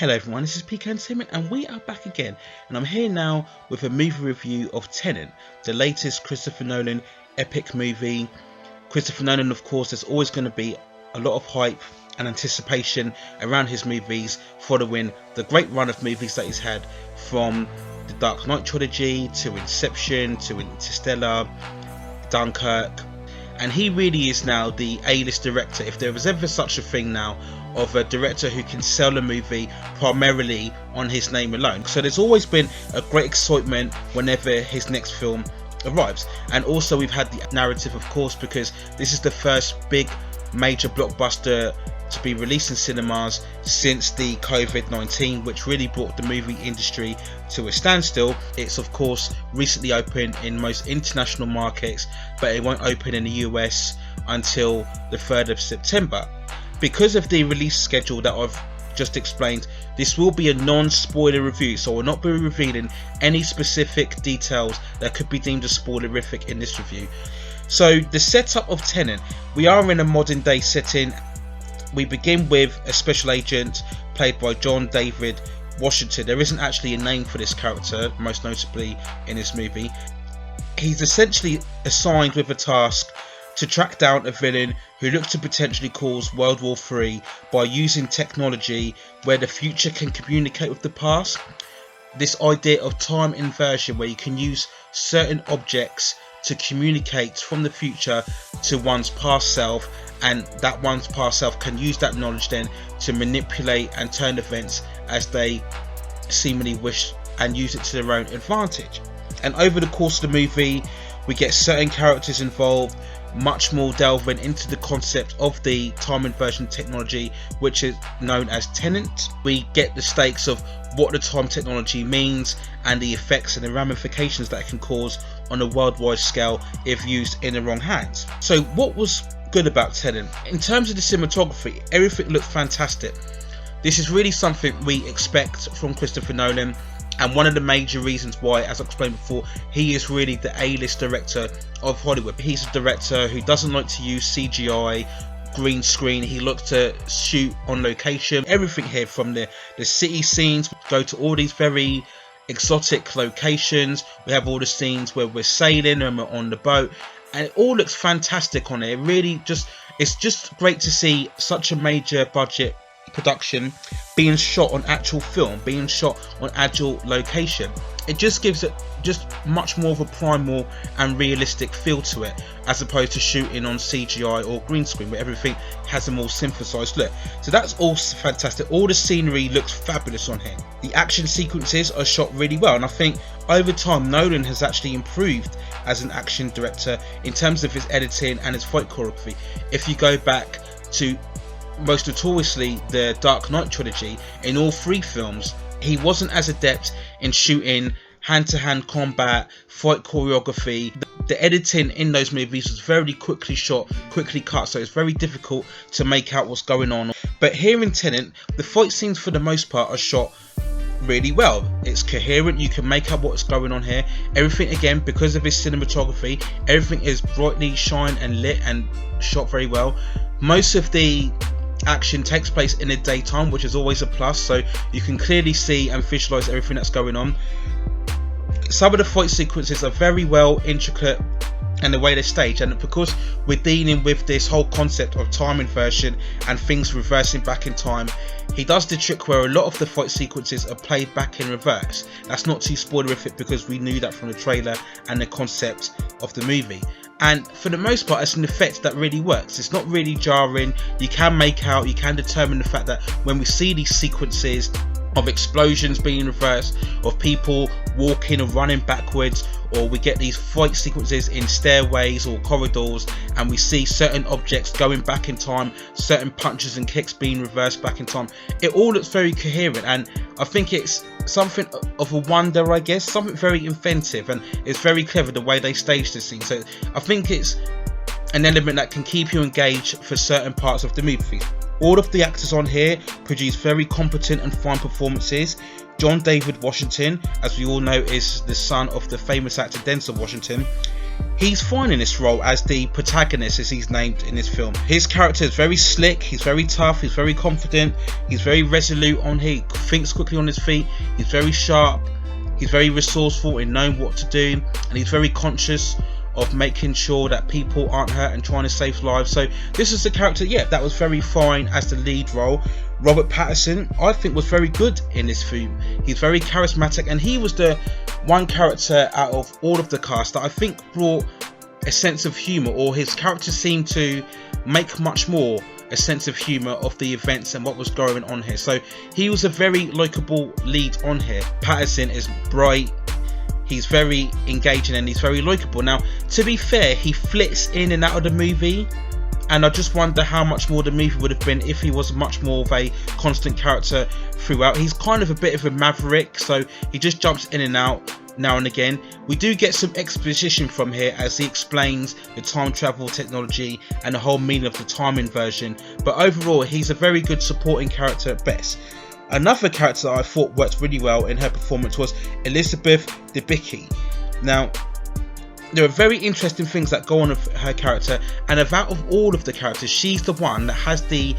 Hello everyone, this is PK Entertainment and we are back again, and I'm here now with a movie review of Tenet, the latest Christopher Nolan epic movie. Christopher Nolan, of course, there's always going to be a lot of hype and anticipation around his movies following the great run of movies that he's had, from the Dark Knight trilogy to Inception to Interstellar, Dunkirk, and he really is now the A-list director, if there was ever such a thing now, of a director who can sell a movie primarily on his name alone. So there's always been a great excitement whenever his next film arrives. And also we've had the narrative, of course, because this is the first big major blockbuster to be released in cinemas since the COVID-19, which really brought the movie industry to a standstill. It's of course recently opened in most international markets, but it won't open in the US until the 3rd of September. Because of the release schedule that I've just explained, this will be a non-spoiler review, so I will not be revealing any specific details that could be deemed as spoilerific in this review. So the setup of Tenet, we are in a modern day setting. We begin with a special agent played by John David Washington. There isn't actually a name for this character, most notably in this movie. He's essentially assigned with a task to track down a villain who looks to potentially cause World War III by using technology where the future can communicate with the past. This idea of time inversion, where you can use certain objects to communicate from the future to one's past self, and that one's past self can use that knowledge then to manipulate and turn events as they seemingly wish and use it to their own advantage. And over the course of the movie, we get certain characters involved, much more delving into the concept of the time inversion technology, which is known as Tenet. We get the stakes of what the time technology means and the effects and the ramifications that it can cause on a worldwide scale if used in the wrong hands. So what was good about Tenet? In terms of the cinematography, everything looked fantastic. This is really something we expect from Christopher Nolan, and one of the major reasons why, as I explained before, he is really the A-list director of Hollywood. He's a director who doesn't like to use CGI, green screen. He likes to shoot on location. Everything here, from the city scenes, go to all these very exotic locations. We have all the scenes where we're sailing and we're on the boat, and it all looks fantastic on it. Really, it's just great to see such a major budget production being shot on actual film, being shot on actual location. It just gives it just much more of a primal and realistic feel to it, as opposed to shooting on CGI or green screen where everything has a more synthesized look. So that's all fantastic. All the scenery looks fabulous on here. The action sequences are shot really well, and I think over time Nolan has actually improved as an action director in terms of his editing and his fight choreography. If you go back to most notoriously the Dark Knight trilogy, in all three films he wasn't as adept in shooting hand-to-hand combat, fight choreography. The editing in those movies was very quickly shot, quickly cut, so it's very difficult to make out what's going on. But here in Tenet, the fight scenes for the most part are shot really well. It's coherent, you can make out what's going on here. Everything, again, because of his cinematography, everything is brightly shined and lit and shot very well. Most of the action takes place in the daytime, which is always a plus, so you can clearly see and visualize everything that's going on. Some of the fight sequences are very well intricate and the way they're staged, and because we're dealing with this whole concept of time inversion and things reversing back in time, he does the trick where a lot of the fight sequences are played back in reverse. That's not too spoilerific because we knew that from the trailer and the concept of the movie. And for the most part, it's an effect that really works. It's not really jarring. You can make out, you can determine the fact that when we see these sequences of explosions being reversed, of people walking or running backwards, or we get these fight sequences in stairways or corridors and we see certain objects going back in time, certain punches and kicks being reversed back in time, it all looks very coherent, and I think it's something of a wonder, I guess, something very inventive, and it's very clever the way they stage this scene. So I think it's an element that can keep you engaged for certain parts of the movie. All of the actors on here produce very competent and fine performances. John David Washington, as we all know, is the son of the famous actor Denzel Washington. He's fine in this role as the protagonist, as he's named in this film. His character is very slick, he's very tough, he's very confident, he's very resolute on he thinks quickly on his feet, he's very sharp, he's very resourceful in knowing what to do, and he's very conscious of making sure that people aren't hurt and trying to save lives. So this is the character, yeah, that was very fine as the lead role. Robert Pattinson, I think, was very good in this film. He's very charismatic, and he was the one character out of all of the cast that I think brought a sense of humour, or his character seemed to make much more a sense of humour of the events and what was going on here. So he was a very likeable lead on here. Pattinson is bright, he's very engaging, and he's very likeable. Now, to be fair, he flits in and out of the movie, and I just wonder how much more the movie would have been if he was much more of a constant character throughout. He's kind of a bit of a maverick, so he just jumps in and out now and again. We do get some exposition from here as he explains the time travel technology and the whole meaning of the time inversion, but overall he's a very good supporting character at best. Another character that I thought worked really well in her performance was Elizabeth Debicki. Now, there are very interesting things that go on with her character, and out of all of the characters, she's the one that has the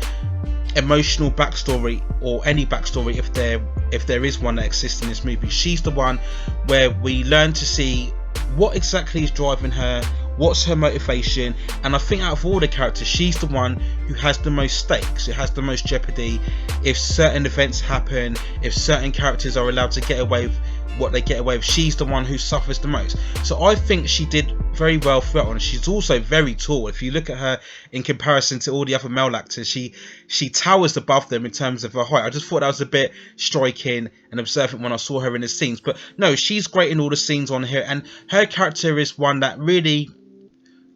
emotional backstory, or any backstory if there is one that exists in this movie. She's the one where we learn to see what exactly is driving her, what's her motivation, and I think out of all the characters, she's the one who has the most stakes, who has the most jeopardy. If certain events happen, if certain characters are allowed to get away with what they get away with, she's the one who suffers the most. So I think she did very well throughout, and she's also very tall. If you look at her in comparison to all the other male actors, she towers above them in terms of her height. I just thought that was a bit striking and observant when I saw her in the scenes. But no, she's great in all the scenes on here, and her character is one that really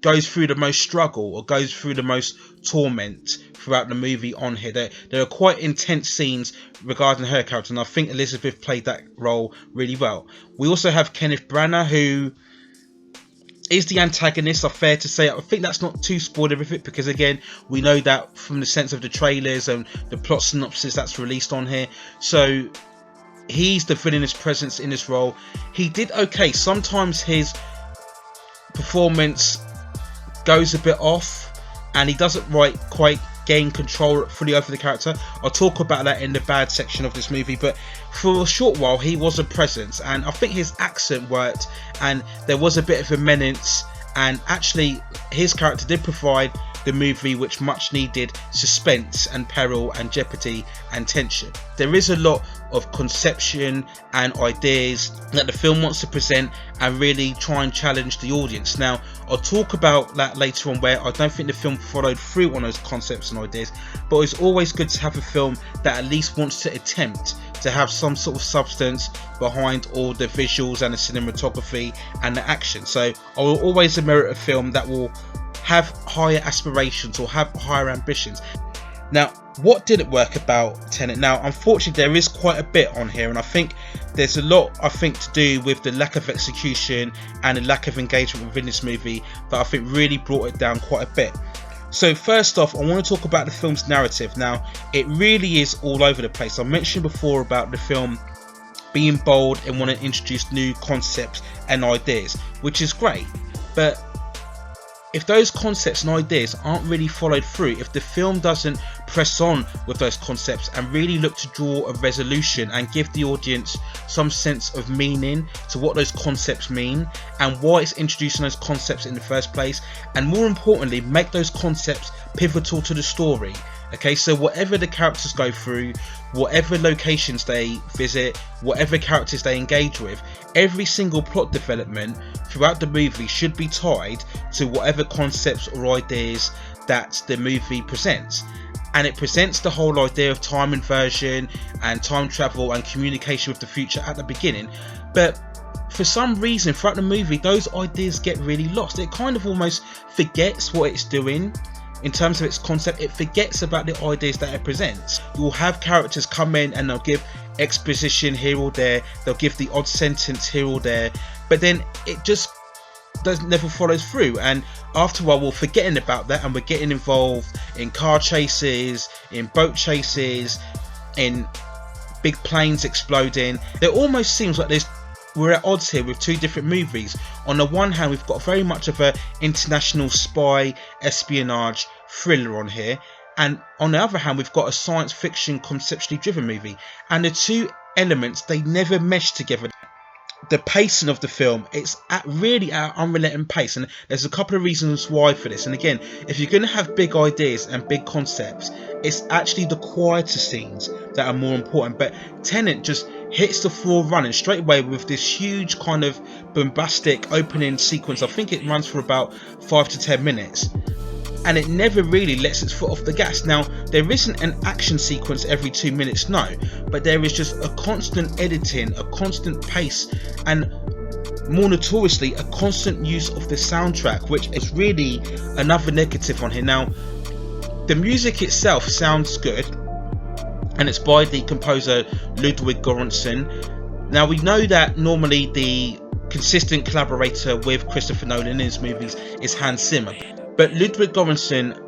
goes through the most struggle, or goes through the most torment throughout the movie on here. There are quite intense scenes regarding her character, and I think Elizabeth played that role really well. We also have Kenneth Branagh, who is the antagonist, fair to say. I think that's not too spoilerific, because again, we know that from the sense of the trailers and the plot synopsis that's released on here. So he's the villainous presence in this role. He did okay. Sometimes his performance goes a bit off, and he doesn't quite gain control fully over the character. I'll talk about that in the bad section of this movie, but for a short while he was a presence, and I think his accent worked, and there was a bit of a menace, and actually his character did provide the movie which much needed suspense and peril and jeopardy and tension. There is a lot of conception and ideas that the film wants to present and really try and challenge the audience. Now, I'll talk about that later on, where I don't think the film followed through on those concepts and ideas, but it's always good to have a film that at least wants to attempt to have some sort of substance behind all the visuals and the cinematography and the action. So I will always admire a film that will have higher aspirations or have higher ambitions. Now, what didn't work about Tenet? Now, unfortunately, there is quite a bit on here, and I think there's a lot to do with the lack of execution and the lack of engagement within this movie that I think really brought it down quite a bit. So first off, I want to talk about the film's narrative. Now, it really is all over the place. I mentioned before about the film being bold and wanting to introduce new concepts and ideas, which is great, but if those concepts and ideas aren't really followed through, if the film doesn't press on with those concepts and really look to draw a resolution and give the audience some sense of meaning to what those concepts mean and why it's introducing those concepts in the first place, and more importantly, make those concepts pivotal to the story. Okay, so whatever the characters go through, whatever locations they visit, whatever characters they engage with, every single plot development throughout the movie should be tied to whatever concepts or ideas that the movie presents. And it presents the whole idea of time inversion and time travel and communication with the future at the beginning, but for some reason throughout the movie those ideas get really lost. It kind of almost forgets what it's doing. In terms of its concept, it forgets about the ideas that it presents. You'll have characters come in and they'll give exposition here or there, they'll give the odd sentence here or there, but then it just never follows through, and after a while we're forgetting about that and we're getting involved in car chases, in boat chases, in big planes exploding. It almost seems like there's we're at odds here with two different movies. On the one hand, we've got very much of a international spy espionage thriller on here, and on the other hand, we've got a science fiction conceptually driven movie, and the two elements, they never mesh together. The pacing of the film, it's at really at unrelenting pace, and there's a couple of reasons why for this. And again, if you're going to have big ideas and big concepts, it's actually the quieter scenes that are more important. But Tenet just hits the floor running straight away with this huge kind of bombastic opening sequence. I think it runs for about 5 to 10 minutes, and it never really lets its foot off the gas. Now, there isn't an action sequence every 2 minutes, no, but there is just a constant editing, a constant pace, and more notoriously, a constant use of the soundtrack, which is really another negative on here. Now, the music itself sounds good, and it's by the composer Ludwig Göransson. Now, we know that normally the consistent collaborator with Christopher Nolan in his movies is Hans Zimmer, but Ludwig Göransson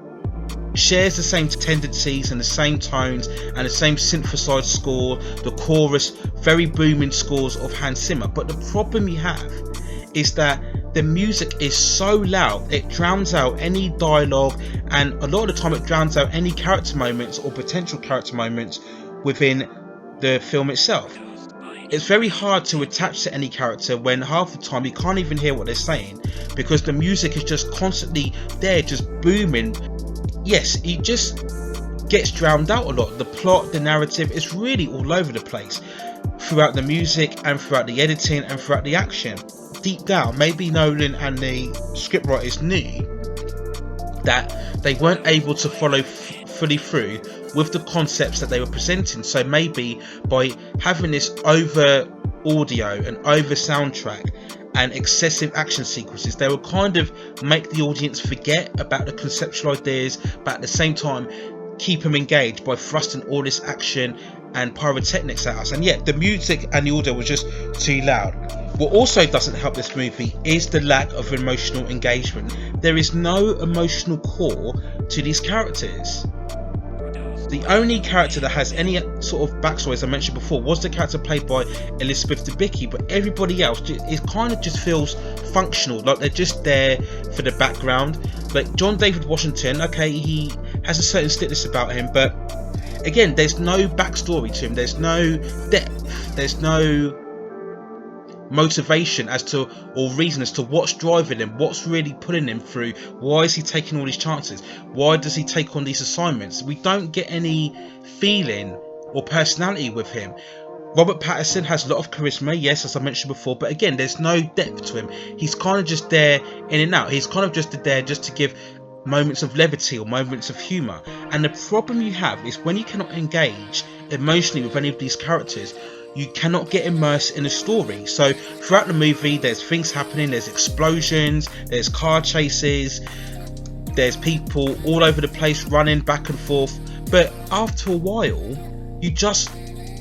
shares the same tendencies and the same tones and the same synthesized score, the chorus, very booming scores of Hans Zimmer. But the problem you have is that the music is so loud, it drowns out any dialogue, and a lot of the time it drowns out any character moments or potential character moments within the film itself. It's very hard to attach to any character when half the time you can't even hear what they're saying, because the music is just constantly there, just booming. Yes, it just gets drowned out a lot. The plot, the narrative is really all over the place throughout the music and throughout the editing and throughout the action. Deep down, maybe Nolan and the scriptwriters knew that they weren't able to follow fully through with the concepts that they were presenting. So maybe by having this over audio and over soundtrack and excessive action sequences, they will kind of make the audience forget about the conceptual ideas, but at the same time keep them engaged by thrusting all this action and pyrotechnics at us. And yet the music and the audio was just too loud. What also doesn't help this movie is the lack of emotional engagement. There is no emotional core to these characters. The only character that has any sort of backstory, as I mentioned before, was the character played by Elizabeth Debicki, but everybody else, it kind of just feels functional, like they're just there for the background. Like John David Washington, okay, he has a certain stiffness about him, but again, there's no backstory to him, there's no depth, there's no motivation as to, or reason as to what's driving him, what's really pulling him through, why is he taking all these chances, why does he take on these assignments. We don't get any feeling or personality with him. Robert Pattinson has a lot of charisma, yes, as I mentioned before, but again, there's no depth to him. He's kind of just there in and out. He's kind of just there just to give moments of levity or moments of humour. And the problem you have is when you cannot engage emotionally with any of these characters, you cannot get immersed in a story. So throughout the movie, there's things happening, there's explosions, there's car chases, there's people all over the place running back and forth, but after a while you just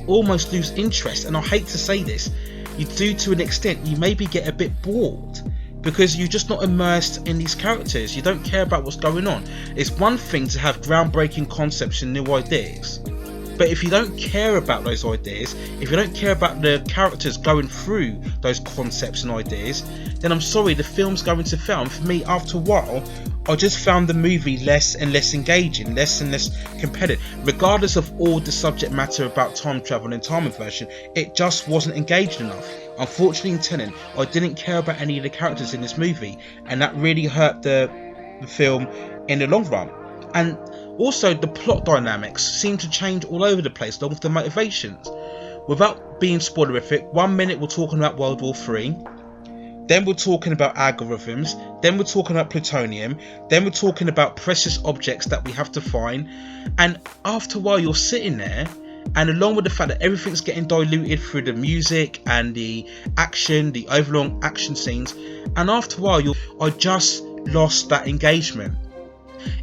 almost lose interest. And I hate to say this, you do to an extent. You maybe get a bit bored because you're just not immersed in these characters. You don't care about what's going on. It's one thing to have groundbreaking concepts and new ideas, but if you don't care about those ideas, if you don't care about the characters going through those concepts and ideas, then I'm sorry, the film's going to fail. And for me, after a while, I just found the movie less and less engaging, less and less competitive. Regardless of all the subject matter about time travel and time inversion, it just wasn't engaged enough. Unfortunately, in Tenet, I didn't care about any of the characters in this movie, and that really hurt the film in the long run. And also, the plot dynamics seem to change all over the place along with the motivations. Without being spoilerific, 1 minute we're talking about World War III, then we're talking about algorithms, then we're talking about plutonium, then we're talking about precious objects that we have to find, and after a while you're sitting there, and along with the fact that everything's getting diluted through the music and the action, the overlong action scenes, and after a while I just lost that engagement.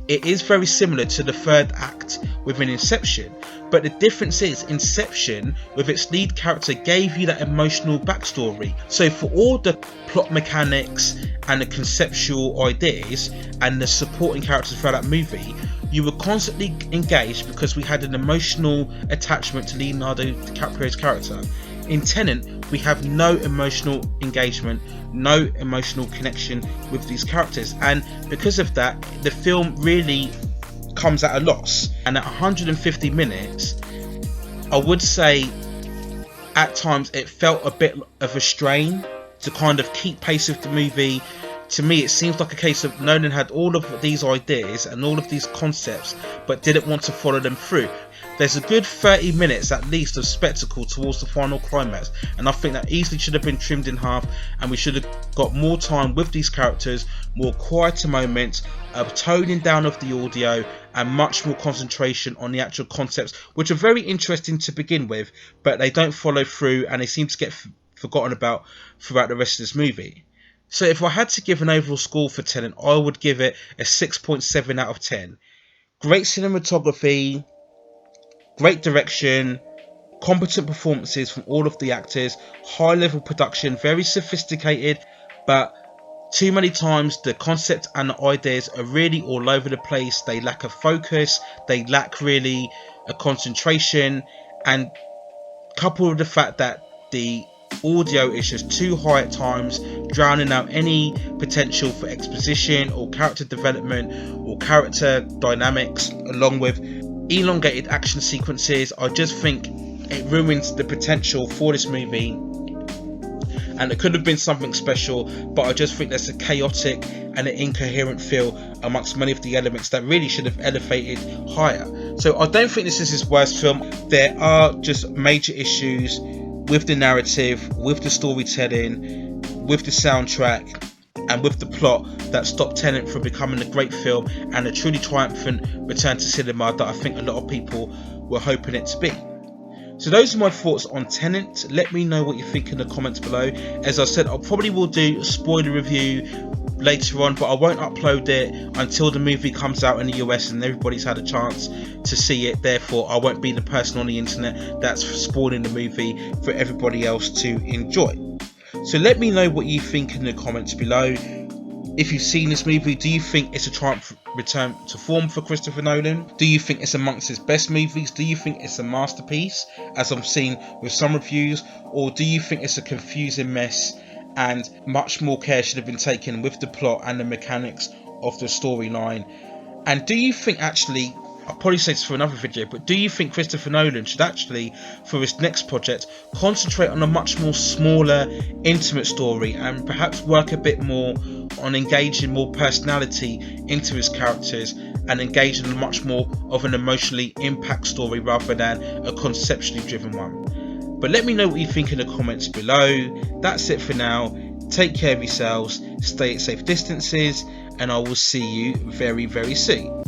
It is very similar to the third act within Inception, but the difference is Inception, with its lead character, gave you that emotional backstory. So for all the plot mechanics and the conceptual ideas and the supporting characters throughout that movie, you were constantly engaged because we had an emotional attachment to Leonardo DiCaprio's character. In Tenet, we have no emotional engagement, no emotional connection with these characters, and because of that, the film really comes at a loss. And at 150 minutes, I would say at times it felt a bit of a strain to kind of keep pace with the movie. To me, it seems like a case of Nolan had all of these ideas and all of these concepts, but didn't want to follow them through. There's a good 30 minutes at least of spectacle towards the final climax, and I think that easily should have been trimmed in half, and we should have got more time with these characters, more quieter moments, a toning down of the audio, and much more concentration on the actual concepts, which are very interesting to begin with, but they don't follow through and they seem to get forgotten about throughout the rest of this movie. So if I had to give an overall score for Tenet, I would give it a 6.7 out of 10. Great cinematography, great direction, competent performances from all of the actors, high level production, very sophisticated, but too many times the concept and the ideas are really all over the place. They lack a focus, they lack really a concentration, and coupled with the fact that the audio is just too high at times, drowning out any potential for exposition or character development or character dynamics, along with elongated action sequences. I just think it ruins the potential for this movie, and it could have been something special, but I just think there's a chaotic and an incoherent feel amongst many of the elements that really should have elevated higher. So I don't think this is his worst film. There are just major issues with the narrative, with the storytelling, with the soundtrack, and with the plot that stopped Tenet from becoming a great film and a truly triumphant return to cinema that I think a lot of people were hoping it to be. So those are my thoughts on Tenet. Let me know what you think in the comments below. As I said, I probably will do a spoiler review later on, but I won't upload it until the movie comes out in the US and everybody's had a chance to see it. Therefore, I won't be the person on the internet that's spoiling the movie for everybody else to enjoy. So let me know what you think in the comments below. If you've seen this movie, do you think it's a triumph return to form for Christopher Nolan? Do you think it's amongst his best movies? Do you think it's a masterpiece, as I'm seeing with some reviews? Or do you think it's a confusing mess and much more care should have been taken with the plot and the mechanics of the storyline? And do you think, actually, I'll probably say this for another video, but do you think Christopher Nolan should actually, for his next project, concentrate on a much more smaller, intimate story and perhaps work a bit more on engaging more personality into his characters and engage in much more of an emotionally impact story rather than a conceptually driven one? But let me know what you think in the comments below. That's it for now. Take care of yourselves, stay at safe distances, and I will see you very, very soon.